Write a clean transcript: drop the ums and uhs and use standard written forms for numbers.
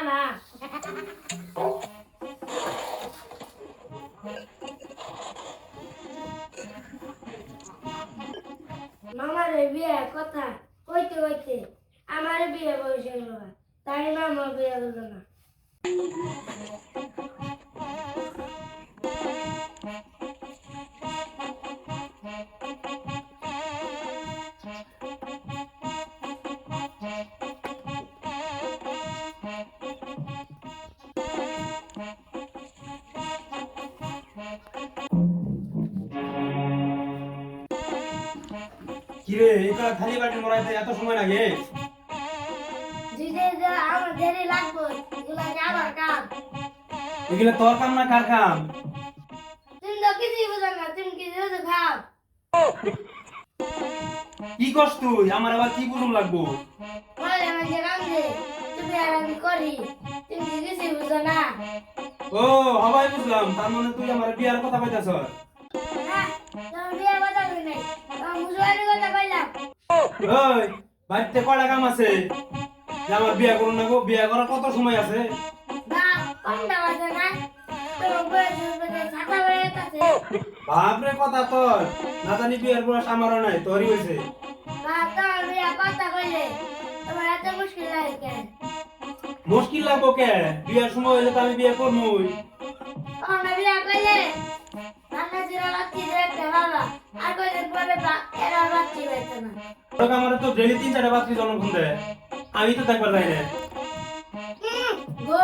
না মামার বিয়ে কথা কইতে কইতে আমার বিয়ে বয়স হলো তাই মামা বিয়ে হলো না কিরে এটা খালি বাটি মরাইতে এত সময় লাগে? দিদি আমার দেরি লাগবে এগুলা কি আমার কাম এগুলো তোর কাম না কার কাম? তুমি তো কিছুই বুঝো না তুমি কি শুধু খাও কি করছ তুই? আমার আবার কি বুঝুম লাগবো? বলে আমি যে কাম দে তুমি আর আমি করি তুমি কি কিছুই বুঝো না ও হবাই বুঝলাম, তার মানে তুই আমার বিয়ার কথা কইতাছ। হ্যাঁ তুমি বিয়ে কথা কই নাই তুমি মুজুয়ারি কথা কইলাম ওই বাড়িতে কয়টা কাম আছে যে আমার বিয়া করুন না গো? বিয়া করার কত সময় আছে? না কমটা বাজে না তোমার বয়স হয়ে ছাতা হয়ে গেছে বাপরে কথা তোর, না জানি বিয়ার বয়স আমারও নাই, তোরই হয়েছে। বা তোমার বিয়ে কথা কইলে তোমার এত মুশকিল লাগে কেন মুশকিল লাগবো কে? বিয়ার সময় হইলে তো আমি বিয়ে করবই। আমরা বিয়ে কইলে রান্না জিরা বাচ্চি দেখতে বাবা আর কইলে পরে এরা বাচ্চি হইতো না তোকে আমার তো ডেলি 3-4টা বাচ্চা জন্মক্ষণ দেয়, আমি তো দেখবার যাই না। গো